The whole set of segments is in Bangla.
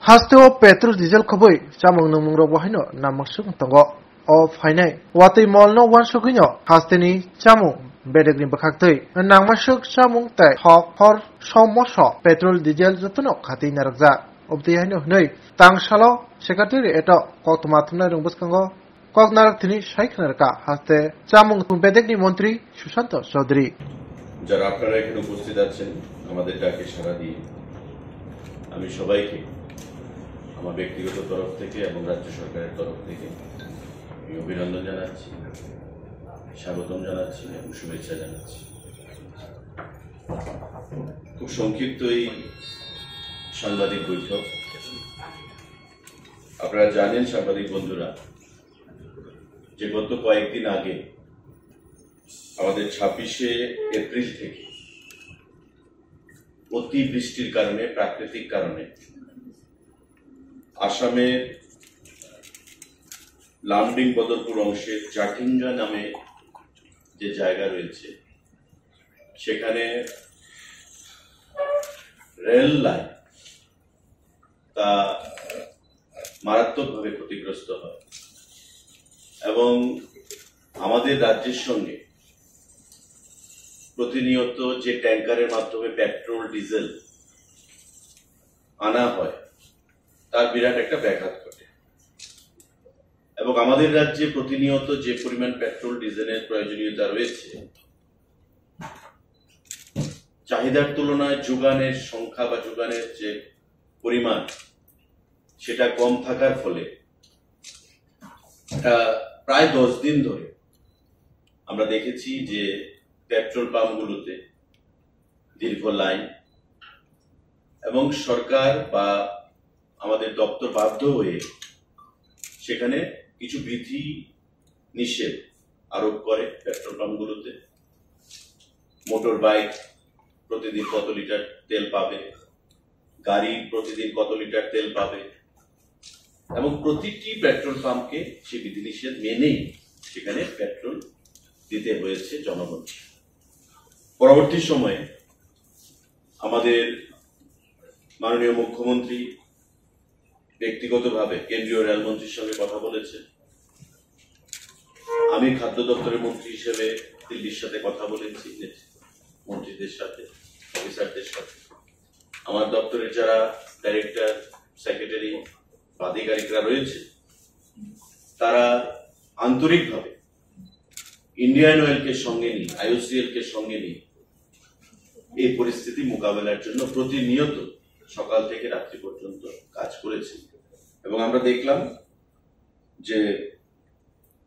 Hasteo petrol diesel khoboi chamung numung ro bohino namaksuk tongo o fainai watui molno wan sukinyo hasteni chamung bedegni bakhaktui nangmasuk chamung tai hok hor somoso petrol diesel jotono khati narakja obti haino hnoi tangsalo secretary eto koktomathumna rungbuskango koknarak thini saikhnarka haste chamung bedegni মন্ত্রী সুশান্ত চৌধুরী যারা আপনারা এখানে উপস্থিত আছেন আমাদের ডাকে সাড়া দিয়ে আমি সবাইকে আমার ব্যক্তিগত তরফ থেকে এবং রাজ্য সরকারের তরফ থেকে আমি অভিনন্দন জানাচ্ছি, স্বাগতম জানাচ্ছি এবং শুভেচ্ছা জানাচ্ছি। খুব সংক্ষিপ্ত এই সাংবাদিক বৈঠক। আপনারা জানেন সাংবাদিক বন্ধুরা যে গত কয়েকদিন আগে আমাদের 26শে এপ্রিল থেকে অতি বৃষ্টির কারণে, প্রাকৃতিক কারণে আসামের লামডিং বদরপুর অংশের জাটিঙ্গা নামে যে জায়গা রয়েছে সেখানে রেল লাইন তা মারাত্মকভাবে ক্ষতিগ্রস্ত হয় এবং আমাদের রাজ্যের সঙ্গে প্রতিনিয়ত যে ট্যাঙ্কারের মাধ্যমে পেট্রোল ডিজেল আনা হয় তার বিরাট একটা ব্যাঘাত ঘটে এবং আমাদের রাজ্যে প্রতিনিয়ত যে পরিমাণ পেট্রোল ডিজেলের প্রয়োজনীয়তা রয়েছে চাহিদার তুলনায় যোগানের সংখ্যা বা যোগানের যে পরিমাণ সেটা কম থাকার ফলে প্রায় 10 দিন ধরে আমরা দেখেছি যে পেট্রোল পাম্পগুলোতে দীর্ঘ লাইন এবং সরকার বা আমাদের দপ্তর বাধ্য হয়ে সেখানে কিছু বিধি নিষেধ আরোপ করে পেট্রোল পাম্পগুলোতে। মোটর বাইক প্রতিদিন কত লিটার তেল পাবে, গাড়ি প্রতিদিন কত লিটার তেল পাবে এবং প্রতিটি পেট্রোল পাম্পকে সেই বিধিনিষেধ মেনেই সেখানে পেট্রোল দিতে হয়েছে জনগণকে। পরবর্তী সময়ে আমাদের মাননীয় মুখ্যমন্ত্রী ব্যক্তিগতভাবে কেন্দ্রীয় রেলমন্ত্রীর সঙ্গে কথা বলেছেন। আমি খাদ্য দপ্তরের মন্ত্রী হিসেবে দিল্লির সাথে কথা বলেছি, মন্ত্রীদের সাথে, অফিসারদের সাথে। আমার দপ্তরের যারা ডাইরেক্টর, সেক্রেটারি, আধিকারিকরা রয়েছে তারা আন্তরিকভাবে ইন্ডিয়ান অয়েলকে সঙ্গে নিয়ে, IOCL কে সঙ্গে নিয়ে এই পরিস্থিতি মোকাবেলার জন্য প্রতিনিয়ত সকাল থেকে রাত্রি পর্যন্ত কাজ করেছে এবং আমরা দেখলাম যে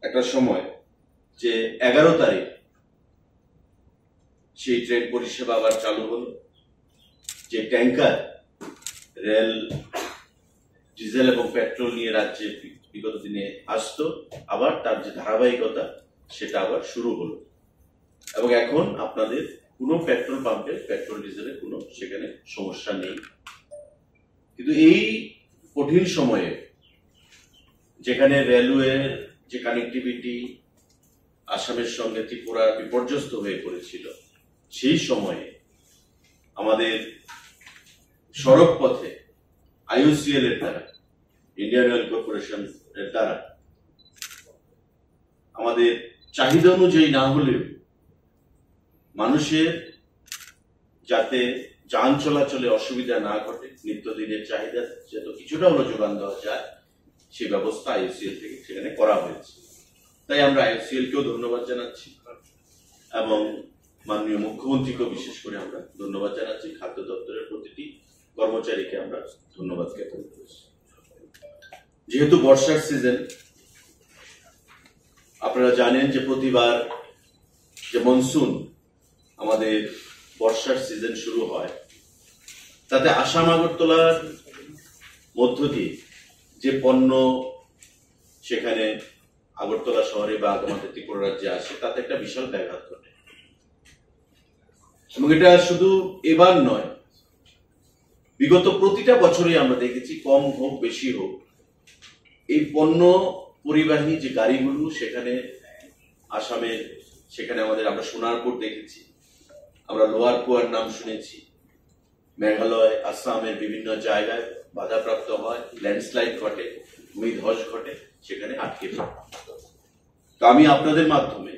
একটা সময় যে 11 তারিখ সেই ট্রেন পরিষেবা আবার চালু হলো। যে ট্যাঙ্কার রেল ডিজেল এবং পেট্রোল নিয়ে রাজ্যে বিগত দিনে আসতো আবার তার যে ধারাবাহিকতা সেটা আবার শুরু হলো এবং এখন আপনাদের কোনো পেট্রোল পাম্পে পেট্রোল ডিজেলের কোনো সেখানে সমস্যা নেই। কিন্তু এই কঠিন সময়ে যেখানে রেলওয়ের যে কানেক্টিভিটি আসামের সঙ্গে ত্রিপুরা বিপর্যস্ত হয়ে পড়েছিল, সেই সময়ে আমাদের সড়ক পথে IOCL এর দ্বারা, ইন্ডিয়ান অয়েল কর্পোরেশন এর দ্বারা আমাদের চাহিদা অনুযায়ী না হলেও মানুষের যাতে যান চলাচলে অসুবিধা না ঘটে, নিত্যদিনের চাহিদা যাতে কিছুটা হলো যোগান দেওয়া যায় সেই ব্যবস্থা IOCL থেকে সেখানে করা হয়েছে। তাই আমরা IOCL কেও ধন্যবাদ জানাচ্ছি এবং মাননীয় মুখ্যমন্ত্রীকেও বিশেষ করে আমরা ধন্যবাদ জানাচ্ছি। খাদ্য দপ্তরের প্রতিটি কর্মচারীকে আমরা ধন্যবাদ জ্ঞাপন করছি। যেহেতু বর্ষার সিজন, আপনারা জানেন যে প্রতিবার যে মনসুন আমাদের বর্ষার সিজন শুরু হয় তাতে আসাম আগরতলার মধ্য দিয়ে যে পণ্য সেখানে আগরতলা শহরে বা আমাদের ত্রিপুরা রাজ্যে আসে তাতে একটা বিশাল ব্যাঘাত ঘটে এবং এটা শুধু এবার নয়, বিগত প্রতিটা বছরই আমরা দেখেছি, কম হোক বেশি হোক, এই পণ্য পরিবাহী যে গাড়িগুলো সেখানে আসামের, সেখানে আমরা সোনারপুর দেখেছি, আমরা লোয়ার কুয়ার নাম শুনেছি, মেঘালয়, আসামের বিভিন্ন জায়গায় বাধাপ্রাপ্ত হয়, ল্যান্ডস্লাইড ঘটে, ভূমিধস ঘটে, সেখানে আটকে পড়ে। তো আমি আপনাদের মাধ্যমে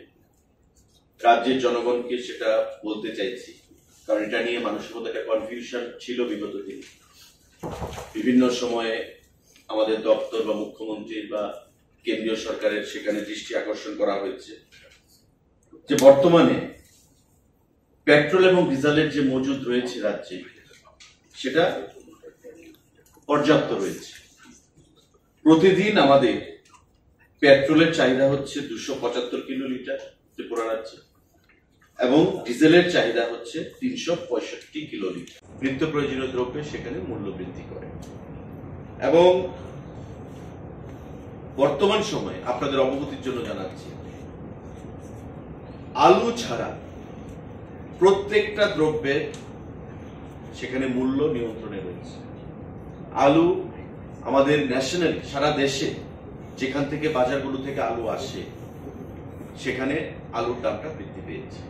রাজ্যের জনগণকে সেটা বলতে চাইছি, কারণ এটা নিয়ে মানুষের মধ্যে একটা কনফিউশন ছিল বিগত দিনে। বিভিন্ন সময়ে আমাদের দপ্তর বা মুখ্যমন্ত্রীর বা কেন্দ্রীয় সরকারের সেখানে দৃষ্টি আকর্ষণ করা হয়েছে যে বর্তমানে পেট্রোল এবং ডিজেলের যে মজুদ রয়েছে রাজ্যে, সেটা পর্যাপ্ত রয়েছে। প্রতিদিন আমাদের পেট্রোলের চাহিদা হচ্ছে 275 কিলোলিটার ত্রিপুরা রাজ্যে, এবং ডিজেলের চাহিদা হচ্ছে 365 কিলোলিটার। নিত্য প্রয়োজনীয় দ্রব্যের সেখানে মূল্য বৃদ্ধি করে। এবং বর্তমান সময়ে আপনাদের অবগতির জন্য জানাচ্ছি, আলু ছাড়া প্রত্যেকটা দ্রব্যের সেখানে মূল্য নিয়ন্ত্রণে রয়েছে। আলু আমাদের ন্যাশনালি সারা দেশে যেখান থেকে বাজারগুলো থেকে আলু আসে, সেখানে আলুর দামটা বৃদ্ধি পেয়েছে।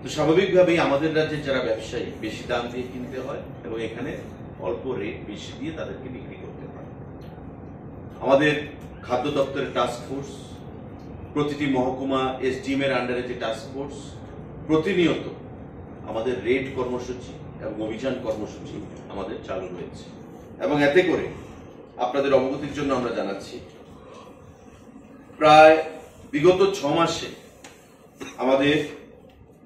তো স্বাভাবিকভাবেই আমাদের রাজ্যে যারা ব্যবসায়ী বেশি দাম দিয়ে কিনতে হয় এবং এখানে অল্প রেট বেশি দিয়ে তাদেরকে বিক্রি করতে হয়। আমাদের খাদ্য দপ্তরের টাস্ক ফোর্স, প্রতিটি মহকুমা এসডিএম এর আন্ডারে যে টাস্ক ফোর্স, প্রতিনিয়ত আমাদের রেট কর্মসূচি এবং অভিযান কর্মসূচি আমাদের চালু রয়েছে। এবং এতে করে আপনাদের অবগতির জন্য আমরা জানাচ্ছি, প্রায় বিগত 6 মাসে আমাদের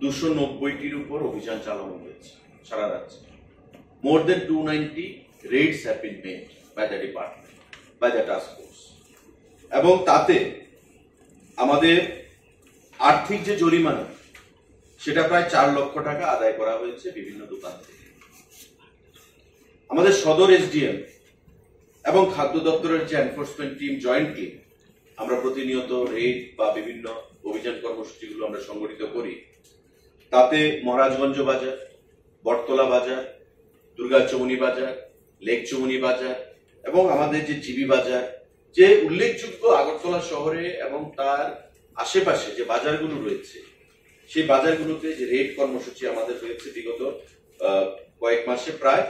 290টির উপর অভিযান চালানো হয়েছে সারা রাজ্যে। More than 290 raids have been made by the department, by the task force. এবং তাতে আমাদের আর্থিক যে জরিমানা, সেটা প্রায় 4 লক্ষ টাকা আদায় করা হয়েছে বিভিন্ন দোকান থেকে। আমাদের সদর এসডিএম এবং খাদ্য দপ্তরের যে এনফোর্সমেন্ট টিম জয়েন্টলি আমরা প্রতিনিয়ত রেড বা বিভিন্ন অভিযান কর্মসূচিগুলো আমরা সংগঠিত করি। তাতে মহারাজগঞ্জ বাজার, বটতলা বাজার, দুর্গাচমনি বাজার, লেকচমনি বাজার এবং আমাদের যে জিবি বাজার, যে উল্লেখযোগ্য আগরতলা শহরে এবং তার আশেপাশে যে বাজারগুলো রয়েছে, সেই বাজারগুলোতে যে রেড কর্মসূচি আমাদের রয়েছে বিগত কয়েক মাসে প্রায়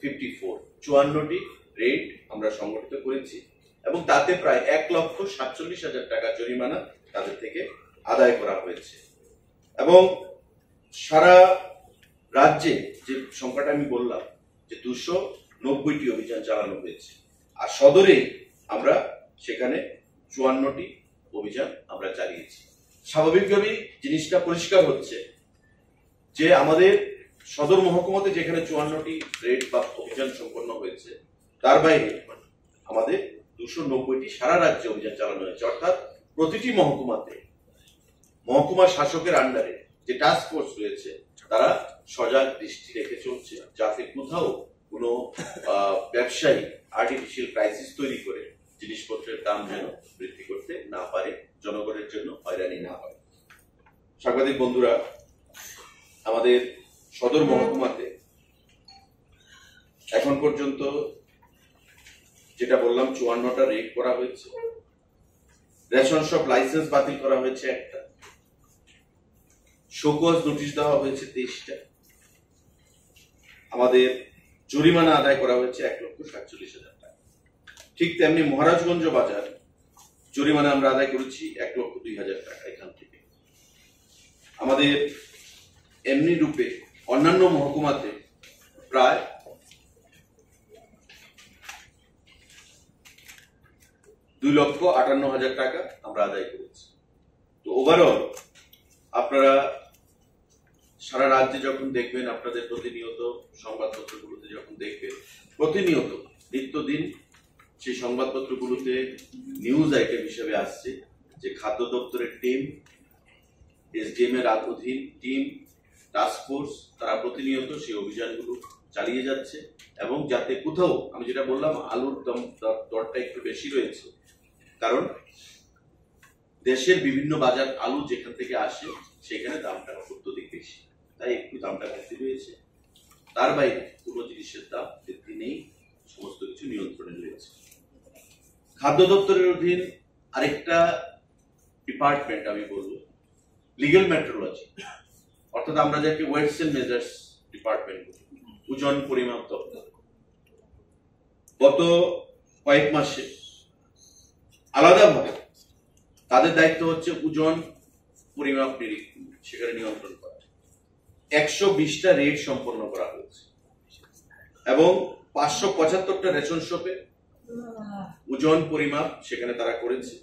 54টি রেড আমরা সংগঠিত করেছি। এবং তাতে প্রায় 1,47,000 টাকা জরিমানা তাদের থেকে আদায় করা হয়েছে। এবং সারা রাজ্যে যে সংখ্যাটা আমি বললাম যে 290টি অভিযান চালানো হয়েছে, আর সদরে আমরা সেখানে 54টি অভিযান আমরা চালিয়েছি। স্বাভাবিকভাবেই জিনিসটা পরিষ্কার হচ্ছে যে আমাদের সদর মহকুমাতে যেখানে 54টি রেড বা অভিযান সম্পন্ন হয়েছে, তার বাইরে আমাদের 290টি সারা রাজ্যে অভিযান চালানো হয়েছে। অর্থাৎ প্রতিটি মহকুমাতে মহকুমা শাসকের আন্ডারে যে টাস্ক ফোর্স রয়েছে, তারা সজাগ দৃষ্টি রেখে চলছে যাতে কোথাও কোনো ব্যবসায়ী আর্টিফিশিয়াল ক্রাইসিস তৈরি করে জিনিসপত্রের দাম যেন বৃদ্ধি করতে না পারে, জনগণের জন্য হয়রানি না হয়। সাংবাদিক বন্ধুরা, আমাদের সদর মহকুমাতে এখন পর্যন্ত যেটা বললাম 54টা রেড করা হয়েছে। রেশন শপ লাইসেন্স বাতিল করা হয়েছে একটা, শোকজ নোটিশ দেওয়া হয়েছে 23টা, আমাদের জরিমানা আদায় করা হয়েছে 1,47,000 টাকা। ঠিক তেমনি মহারাজগঞ্জ বাজার জরিমানা আমরা আদায় করেছি 1,02,000 টাকা এখান থেকে। আমাদের এমনি রূপে অন্যান্য মহকুমাতে প্রায় 2,58,000 টাকা আমরা আদায় করেছি। তো ওভারঅল আপনারা সারা রাজ্যে যখন দেখবেন, আপনাদের প্রতিনিয়ত সংবাদপত্রগুলোতে যখন দেখবেন, প্রতিনিয়ত নিত্যদিন সেই সংবাদপত্রগুলোতে নিউজ আইটেম হিসেবে আসছে যে খাদ্য দপ্তরের টিম, এসডিএম এর অধীন টিম, টাস্ক ফোর্স, তারা প্রতিনিয়ত সেই অভিযানগুলো চালিয়ে যাচ্ছে। এবং যাতে কোথাও, আমি যেটা বললাম, আলুর দরটা একটু বেশি রয়েছে, কারণ দেশের বিভিন্ন বাজার আলু যেখান থেকে আসে সেখানে দামটা অত্যধিক বেশি, তাই একটু দামটা বৃদ্ধি পেয়েছে। তার বাইরে কোনো জিনিসের দাম বৃদ্ধি নেই, সমস্ত কিছু নিয়ন্ত্রণে রয়েছে। খাদ্য দপ্তরের অধীন আরেকটা ডিপার্টমেন্ট আমি বলবো লিগ্যাল মেট্রোলজি, অর্থাৎ আমরা যাকে ওয়েটস এন্ড মেজার্স ডিপার্টমেন্ট বলি, ওজন পরিমাপ দপ্তর। গত কয়েক মাসে আলাদাভাবে তাদের দায়িত্ব হচ্ছে ওজন পরিমাপ সেখানে নিয়ন্ত্রণ করা। 120টা রেড সম্পন্ন করা হয়েছে এবং 575টা রেশন শপে ওজন পরিমাপ সেখানে তারা করেছে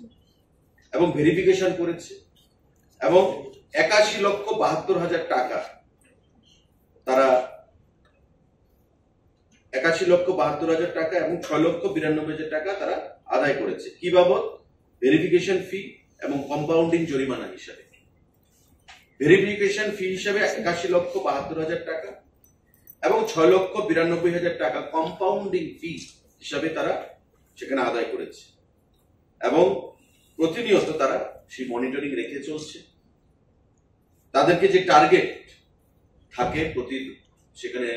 এবং ভেরিফিকেশন করেছে এবং 81,72,000 টাকা তারা 81,72,000 টাকা এবং 6,92,000 টাকা তারা আদায় করেছে। কি বাবদ? ভেরিফিকেশন ফি এবং কম্পাউন্ডিং জরিমানা হিসাবে। ভেরিফিকেশন ফি হিসাবে 81,72,000 টাকা এবং 6,92,000 টাকা কম্পাউন্ডিং ফি হিসাবে তারা সেখানে আদায় করেছে এবং প্রতিনিয়ত তারা সেই মনিটরিং রেখে চলছে। তাদেরকে যে টার্গেট থাকে প্রতি সেখানে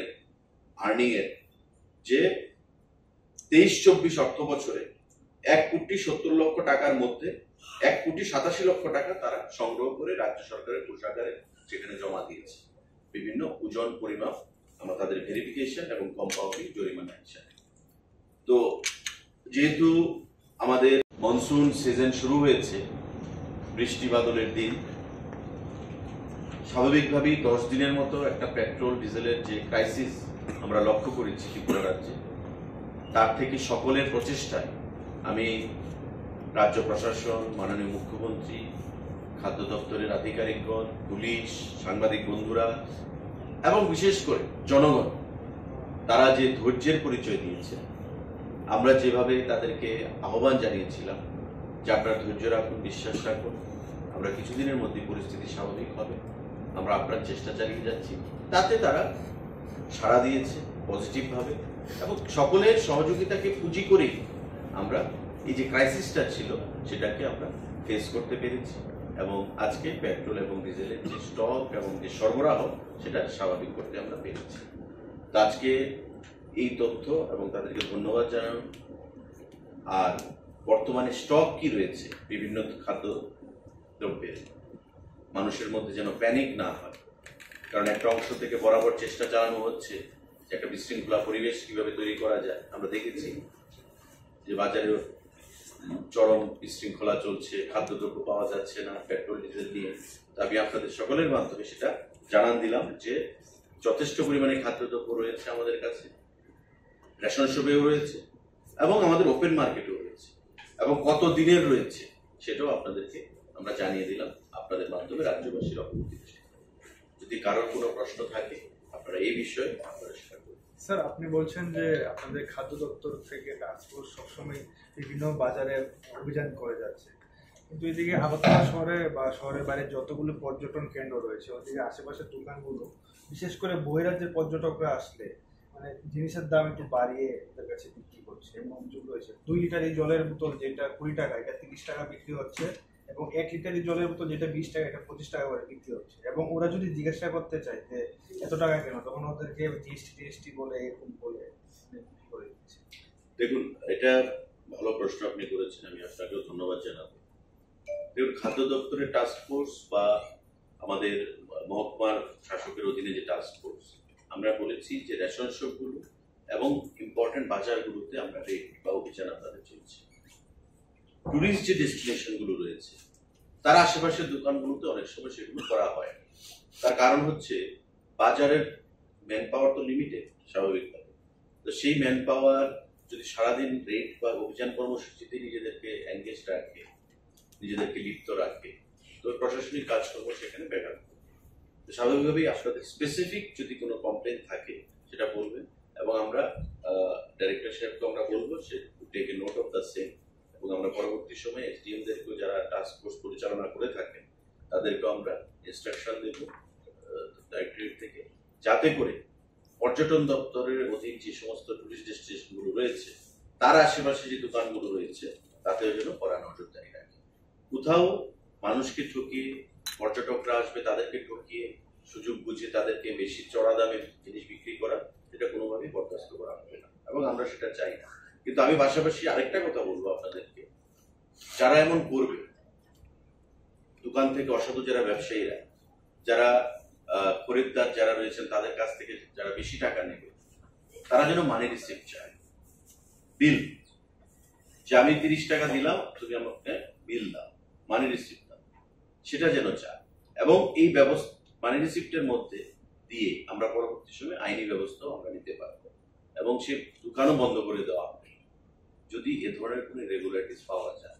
আর্নিং এর, যে 23-24 অর্থ বছরে 1,70,00,000 টাকার মধ্যে 1,87,00,000 টাকা তারা সংগ্রহ করে রাজ্য সরকারের কোষাগারে সেখানে জমা দিয়েছে বিভিন্ন ওজন পরিমাপ আমরা তাদের ভেরিফিকেশন এবং কম্পাউন্ডিং জরিমানা হিসাবে। তো যেহেতু আমাদের মনসুন সিজন শুরু হয়েছে, বৃষ্টি বাদলের দিন, স্বাভাবিকভাবেই 10 দিনের মতো একটা পেট্রোল ডিজেলের যে ক্রাইসিস আমরা লক্ষ্য করেছি ত্রিপুরা রাজ্যে, তার থেকে সকলের প্রচেষ্টায় আমি রাজ্য প্রশাসন, মাননীয় মুখ্যমন্ত্রী, খাদ্য দপ্তরের আধিকারিকগণ, পুলিশ, সাংবাদিক বন্ধুরা এবং বিশেষ করে জনগণ, তারা যে ধৈর্যের পরিচয় দিয়েছে, আমরা যেভাবে তাদেরকে আহ্বান জানিয়েছিলাম যে আপনারা ধৈর্য রাখুন, বিশ্বাস রাখুন, আমরা কিছুদিনের মধ্যে পরিস্থিতি স্বাভাবিক হবে, আমরা আপনার চেষ্টা চালিয়ে যাচ্ছি, তাতে তারা সাড়া দিয়েছে পজিটিভ ভাবে এবং সকলের সহযোগিতাকে পুঁজি করেই আমরা এই যে ক্রাইসিসটা ছিল সেটাকে আমরা ফেস করতে পেরেছি এবং আজকে পেট্রোল এবং ডিজেলের যে স্টক এবং যে সরবরাহ সেটা স্বাভাবিক করতে আমরা পেরেছি। তো আজকে এই তথ্য এবং তাদেরকে ধন্যবাদ জানানো। আর বর্তমানে স্টক কি রয়েছে বিভিন্ন খাদ্য দ্রব্যের, মানুষের মধ্যে যেন প্যানিক না হয়, কারণ একটা অংশ থেকে বরাবর চেষ্টা চালানো হচ্ছে যে একটা বিশৃঙ্খলা পরিবেশ কিভাবে তৈরি করা যায়। আমরা দেখেছি যে বাজারে চরম বিশৃঙ্খলা চলছে, খাদ্যদ্রব্য পাওয়া যাচ্ছে না পেট্রোল ডিজেল নিয়ে। আমি আপনাদের সকলের মাধ্যমে সেটা জানান দিলাম যে যথেষ্ট পরিমাণে খাদ্যদ্রব্য রয়েছে আমাদের কাছে, রেশন শপেও রয়েছে এবং আমাদের ওপেন মার্কেটেও রয়েছে এবং কত দিনের রয়েছে সেটাও আপনাদেরকে আমরা জানিয়ে দিলাম আপনাদের মাধ্যমে রাজ্যবাসীর অবগতি। যদি কারোর কোনো প্রশ্ন থাকে আপনারা এই বিষয়ে আপনারা সেটা করুন। স্যার, আপনি বলছেন যে আপনাদের খাদ্য দপ্তর থেকে টাস্কফোর্স সবসময় বিভিন্ন বাজারে অভিযান করে যাচ্ছে, কিন্তু এদিকে আগরতলা শহরে বা শহরের বাইরে যতগুলো পর্যটন কেন্দ্র রয়েছে ওদিকে আশেপাশের দোকানগুলো, বিশেষ করে বহিরাজ্যের পর্যটকরা আসলে মানে জিনিসের দাম একটু বাড়িয়ে ওদের কাছে বিক্রি করছে এবং অভিযোগ রয়েছে 2 লিটার জলের বোতল যেটা 20 টাকা এটা 30 টাকা বিক্রি হচ্ছে এবং 1 লিটার জলের বোতল যেটা 20 টাকা এটা 25 টাকা করে বিক্রি হচ্ছে। এবং ওরা যদি জিজ্ঞাসা করতে চায় যে এত টাকা কেন, তখন ওদেরকে জিএসটি বলে এরকম বলে করে দিচ্ছে। দেখুন, এটা ভালো প্রশ্ন আপনি করেছেন, আমি আপনাকেও ধন্যবাদ জানাবো। দেখুন, খাদ্য দপ্তরের টাস্কফোর্স বা আমাদের মহকুমার শাসকের অধীনে যে টাস্কফোর্স, আমরা বলেছি যে রেশন শপগুলো এবং ইম্পর্টেন্ট বাজারগুলোতে আমরা রেড বা অভিযান আপনাদের চলছে। টুরিস্ট যে ডেস্টিনেশন গুলো রয়েছে তার আশেপাশের দোকানগুলোতে অনেক সময় সেগুলো করা হয়। তার কারণ হচ্ছে বাজারের ম্যান পাওয়ার তো লিমিটেড স্বাভাবিকভাবে, তো সেই ম্যান পাওয়ার যদি সারাদিন রেড বা অভিযান কর্মসূচিতে নিজেদেরকে এঙ্গেজ রাখে, নিজেদেরকে লিপ্ত রাখে, তো প্রশাসনিক কাজকর্ম সেখানে ব্যাঘাত হবে। তো স্বাভাবিকভাবেই আপনাদের স্পেসিফিক যদি কোনো কমপ্লেন থাকে সেটা বলবেন এবং আমরা ডাইরেক্টর সাহেবকে আমরা বলবো সে take a note of the same এবং আমরা পরবর্তী সময়ে এসডিএমদেরকেও যারা টাস্ক ফোর্স পরিচালনা করে থাকেন তাদেরকেও আমরা ইনস্ট্রাকশন দেব ডাইরেক্টরেট থেকে, যাতে করে পর্যটন দপ্তরের অধীন যে সমস্ত টুরিস্ট ডেস্টিনেশনগুলো রয়েছে তার আশেপাশে যে দোকানগুলো রয়েছে তাতেও যেন কড়া নজরদারি রাখে। কোথাও মানুষকে ঠকিয়ে, পর্যটকরা আসবে তাদেরকে ঠকিয়ে সুযোগ বুঝে তাদেরকে বেশি চড়া দামে জিনিস বিক্রি করা, এটা কোনোভাবেই বরদাস্ত করা হবে না এবং আমরা সেটা চাই না। কিন্তু আমি পাশাপাশি আরেকটা কথা বলবো আপনাদেরকে, যারা এমন করবে, দোকান থেকে অসাধু যারা ব্যবসায়ীরা, যারা খরিদ্দার যারা রয়েছেন তাদের কাছ থেকে যারা বেশি টাকা নেবে, তারা যেন মানি রিসিপ্ট চায়। বিল, যে আমি 30 টাকা দিলাম, তুমি আমাকে বিল দাও, মানি রিসিপ্ট দাও, সেটা যেন চায়। এবং এই ব্যবস্থা মানি রিসিপ্টের মধ্যে দিয়ে আমরা পরবর্তী সময় আইনি ব্যবস্থাও আমরা নিতে পারবো, এবং সে দোকানও বন্ধ করে দেওয়া হবে যদি এ ধরনের কোনো ইরেগুলারিটিস পাওয়া যায়।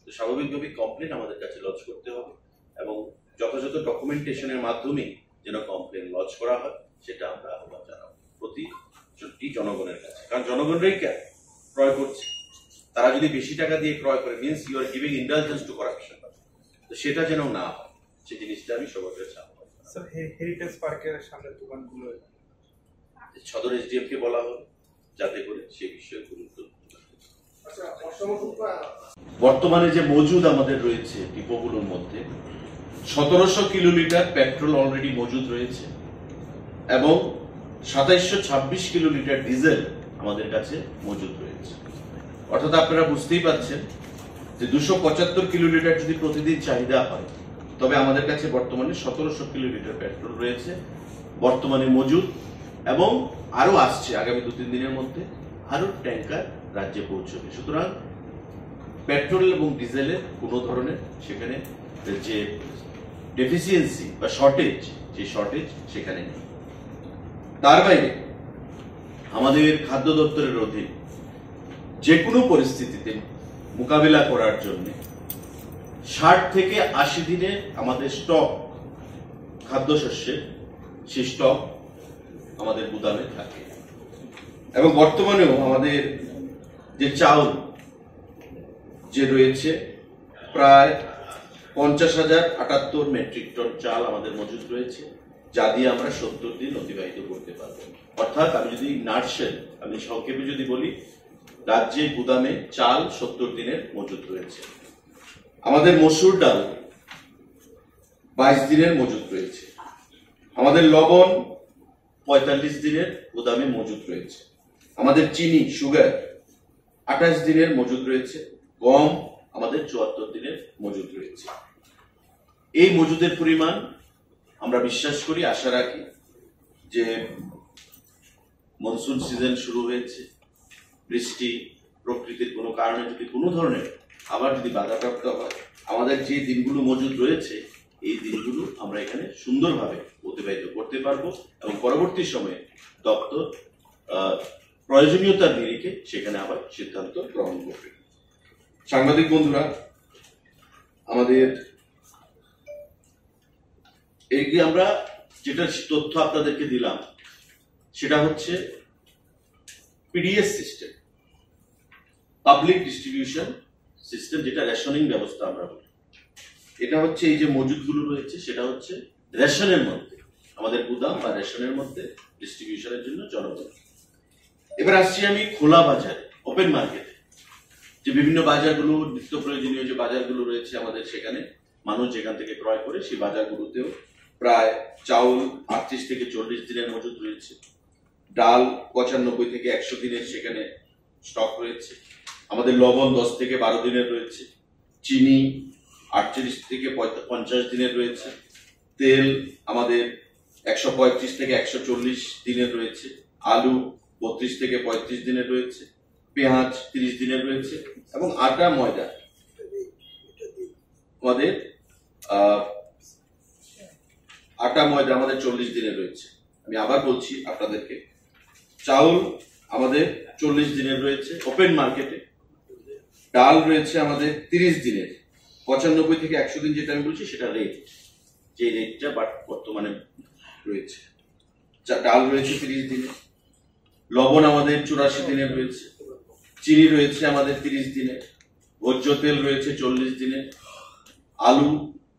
তো স্বাভাবিকভাবে কমপ্লেন আমাদের কাছে লজ করতে হবে, এবং যথাযথ ডকুমেন্টেশনের মাধ্যমে যেন কমপ্লেন লজ করা হয়, সেটা আমরা আহ্বান জানাবো প্রতিটি জনগণের কাছে। কারণ জনগণরাই ক্রয় করছে, তারা যদি বেশি টাকা দিয়ে ক্রয় করে, means you are giving indulgence to corruption, তো সেটা যেন না হয়, সেই জিনিসটা আমি সবার কাছে আহ্বান জানাবো। স্যার, হেরিটেজ পার্কের সামনে দোকানগুলো সদর এসডিএম কে বলা হবে যাতে করে সে বিষয়ে গুরুত্ব। বর্তমানে যে মজুদ আমাদের রয়েছে ডিপোগুলোর মধ্যে 1700 কিলোলিটার পেট্রোল অলরেডি মজুদ রয়েছে, এবং 2726 কিলোলিটার ডিজেল আমাদের কাছে মজুদ রয়েছে। অর্থাৎ আপনারা বুঝতেই পারছেন যে 275 কিলোলিটার যদি প্রতিদিন চাহিদা হয়, তবে আমাদের কাছে বর্তমানে 1700 কিলোলিটার পেট্রোল রয়েছে বর্তমানে মজুদ, এবং আরো আসছে আগামী 2-3 দিনের মধ্যে আরো ট্যাঙ্কার রাজ্যে পৌঁছবে। সুতরাং পেট্রোল এবং ডিজেলের কোনো ধরনের সেখানে যে ডেফিসিয়েন্সি বা শর্টেজ, যে শর্টেজ সেখানে নেই। তার বাইরে আমাদের খাদ্য দপ্তরের অধীন যে কোনো পরিস্থিতিতে মোকাবিলা করার জন্য 60 থেকে 80 দিনের আমাদের স্টক খাদ্যশস্যের, সেই স্টক আমাদের গুদামে থাকে। এবং বর্তমানেও আমাদের যে চাউল যে রয়েছে প্রায় 50,078 মেট্রিক টন চাল আমাদের মজুদ রয়েছে, যা দিয়ে আমরা 70 দিন অতিবাহিত করতে পারবো। অর্থাৎ আমি যদি আমি সংক্ষেপে যদি বলি, রাজ্যে গুদামে চাল 70 দিনের মজুদ রয়েছে। আমাদের মসুর ডাল 22 দিনের মজুদ রয়েছে। আমাদের লবণ 45 দিনের গুদামে মজুদ রয়েছে। আমাদের চিনি, সুগার 28 দিনের মজুদ রয়েছে। গম আমাদের 74 দিনের মজুদ রয়েছে। এই মজুদের পরিমাণ আমরা বিশ্বাস করি, আশা রাখি যে মনসুন সিজন শুরু হয়েছে, বৃষ্টি প্রকৃতির কোনো কারণে যদি কোনো ধরনের আবার যদি বাধাপ্রাপ্ত হয়, আমাদের যে দিনগুলো মজুদ রয়েছে এই দিনগুলো আমরা এখানে সুন্দরভাবে অতিবাহিত করতে পারবো, এবং পরবর্তী সময়ে দপ্তর প্রয়োজনীয়তার নিরিখে সেখানে আবার সিদ্ধান্ত গ্রহণ করবে। সাংবাদিক বন্ধুরা, আমাদের এই যে আমরা যেটা তথ্য আপনাদেরকে দিলাম সেটা হচ্ছে PDS system, public distribution system, যেটা রেশনিং ব্যবস্থা আমরা বলি। এটা হচ্ছে এই যে মজুদগুলো রয়েছে সেটা হচ্ছে রেশনের মধ্যে, আমাদের গুদাম বা রেশনের মধ্যে ডিস্ট্রিবিউশনের জন্য জনগণ। এবার আসছি আমি খোলা বাজারে, ওপেন মার্কেটে, যে বিভিন্ন বাজারগুলো, নিত্য প্রয়োজনীয় যে বাজারগুলো রয়েছে আমাদের, সেখানে মানুষ যেখান থেকে ক্রয় করে সেই বাজারগুলোতেও প্রায় চাউল 38 থেকে 40 দিনের মজুদ রয়েছে। ডাল 95 থেকে 100 দিনের সেখানে স্টক রয়েছে। আমাদের লবণ 10 থেকে 12 দিনের রয়েছে। চিনি 48 থেকে 50 দিনের রয়েছে। তেল আমাদের 135 থেকে 140 দিনের রয়েছে। আলু 32 থেকে 35 দিনের রয়েছে। পেঁয়াজ 30 দিনের রয়েছে, এবং আটা ময়দা আমাদের আমাদের 40 দিনের রয়েছে। আমি আবার বলছি আপনাদেরকে, চাউল আমাদের 40 দিনের রয়েছে ওপেন মার্কেটে। ডাল রয়েছে আমাদের 30 দিনের, 95 থেকে 100 দিন যেটা আমি বলছি সেটা রেট, যে রেটটা বর্তমানে রয়েছে। ডাল রয়েছে 30 দিনের। লবণ আমাদের 84 দিনের রয়েছে। চিনি রয়েছে আমাদের 30 দিনের। ভোজ্য তেল রয়েছে 40 দিনের। আলু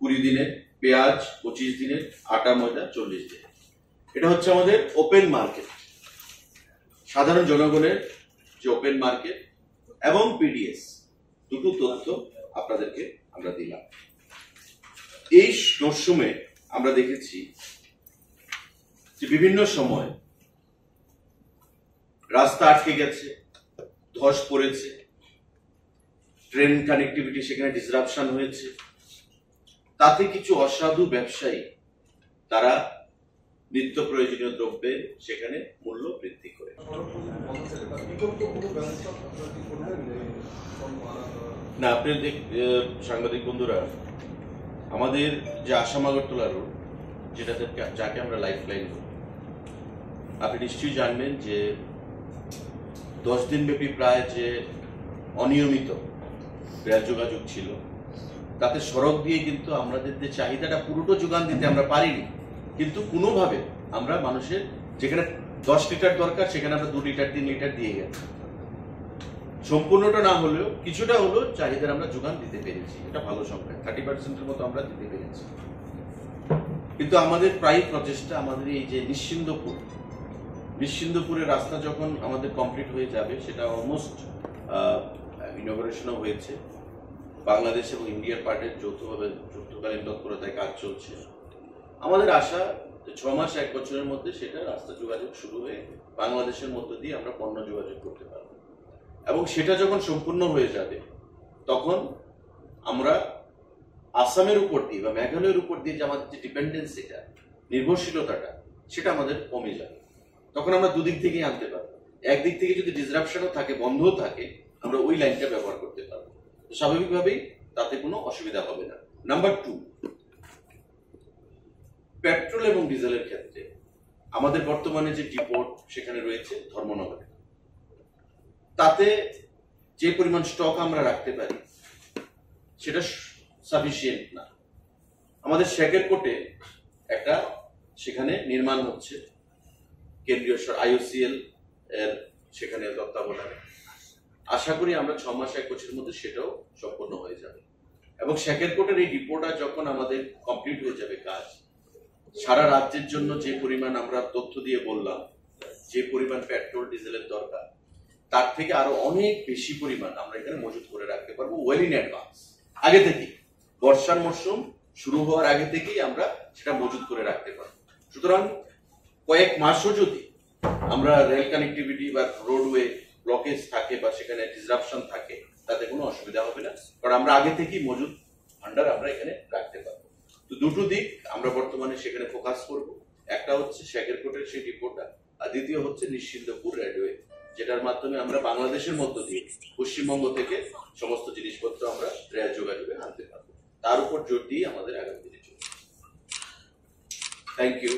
20 দিনের। পেঁয়াজ 25 দিনের। আটা ময়দা 40 দিনের। এটা হচ্ছে আমাদের ওপেন মার্কেট, সাধারণ জনগণের যে ওপেন মার্কেট এবং পিডিএস, দুটো তথ্য আপনাদেরকে আমরা দিলাম। এই মরশুমে আমরা দেখেছি যে বিভিন্ন সময় রাস্তা আটকে গেছে, ধস পড়েছে, ট্রেন কানেক্টিভিটি সেখানে ডিসরাপশন হয়েছে। তাতে কিছু অসাধু ব্যবসায়ী তারা নিত্য প্রয়োজনীয় দ্রব্যের সেখানে মূল্য বৃদ্ধি করে। না, আপনি সাংবাদিক বন্ধুরা, আমাদের যে আসাম আগরতলা রোড, যাকে আমরা লাইফ লাইন বলি, আপনি নিশ্চয়ই জানবেন যে 10 দিন ব্যাপী প্রায় যে অনিয়মিত রেল যোগাযোগ ছিল, তাতে সড়ক দিয়ে কিন্তু আমাদের যে চাহিদাটা পুরোটা যোগান দিতে আমরা পারিনি, কিন্তু কোনোভাবে আমরা মানুষের যেখানে 10 লিটার দরকার সেখানে আমরা 2 লিটার 3 লিটার দিয়ে গেছি। সম্পূর্ণটা না হলেও কিছুটা হলেও চাহিদার আমরা যোগান দিতে পেরেছি। এটা ভালো সংখ্যা, 30% মতো আমরা দিতে পেরেছি। কিন্তু আমাদের প্রায় প্রচেষ্টা, আমাদের এই যে নিশ্চিন্দপুরের রাস্তা যখন আমাদের কমপ্লিট হয়ে যাবে, সেটা অলমোস্ট ইনগরেশনও হয়েছে, বাংলাদেশ এবং ইন্ডিয়ার পার্টের যৌথকালীন তৎপরতায় কাজ চলছে। আমাদের আশা 6 মাস 1 বছরের মধ্যে সেটা রাস্তা যোগাযোগ শুরু হয়ে বাংলাদেশের মধ্য দিয়ে আমরা পণ্য যোগাযোগ করতে পারব, এবং সেটা যখন সম্পূর্ণ হয়ে যাবে তখন আমরা আসামের উপর দিয়ে বা মেঘালয়ের উপর দিয়ে যে আমাদের যে ডিপেন্ডেন্সিটা, নির্ভরশীলতাটা, সেটা আমাদের কমে যাবে। তখন আমরা দুদিক থেকেই আনতে পারবো। একদিক থেকে যদি ডিসরাপশনও থাকে, বন্ধও থাকে, আমরা ওই লাইনটা ব্যবহার করতে পারবো। স্বাভাবিকভাবেই তাতে কোনো অসুবিধা হবে না। নাম্বার 2, পেট্রোল এবং ডিজেলের ক্ষেত্রে আমাদের বর্তমানে যে ডিপোর্ট সেখানে রয়েছে ধর্মনগরে, তাতে যে পরিমাণ স্টক আমরা রাখতে পারি সেটা সাফিসিয়েন্ট না। আমাদের শেখেরকোটে একটা সেখানে নির্মাণ হচ্ছে, কেন্দ্রীয় IOCL এর সেখানে তত্ত্বাবধানে। আশা করি আমরা 6 মাস 1 বছরের মধ্যে সেটাও সম্পন্ন হয়ে যাবে, এবং শেখেরকোটের এই ডিপোটা যখন আমাদের কমপ্লিট হয়ে যাবে কাজ, সারা রাজ্যের জন্য যে পরিমাণ আমরা তথ্য দিয়ে বললাম, যে পরিমাণ পেট্রোল ডিজেলের দরকার, তার থেকে আরো অনেক বেশি পরিমাণ আমরা এখানে মজুত করে রাখতে পারবো ওয়েল ইন অ্যাডভান্স। আগে থেকেই, বর্ষার মরশুম শুরু হওয়ার আগে থেকেই আমরা সেটা মজুত করে রাখতে পারবো। সুতরাং কয়েক মাসও যদি আমরা রেল কানেক্টিভিটি বা রোডওয়ে ব্লকেজ থাকে বা সেখানে ডিসরাপশন থাকে, তাতে কোনো অসুবিধা হবে না, কারণ আমরা আগে থেকেই মজুত ভান্ডার আমরা এখানে রাখতে পারবো। তো দুটো দিক আমরা বর্তমানে সেখানে ফোকাস করব। একটা হচ্ছে শেখেরকোটের সেই ডিপোটা, আর দ্বিতীয় হচ্ছে নিশ্চিন্দপুর রেলওয়ে, যেটার মাধ্যমে আমরা বাংলাদেশের মধ্য দিয়ে পশ্চিমবঙ্গ থেকে সমস্ত জিনিসপত্র আমরা রেল যোগাযোগে আনতে পারবো। তার উপর জোর দিয়ে আমাদের আগামী দিনে চলবে। Thank you.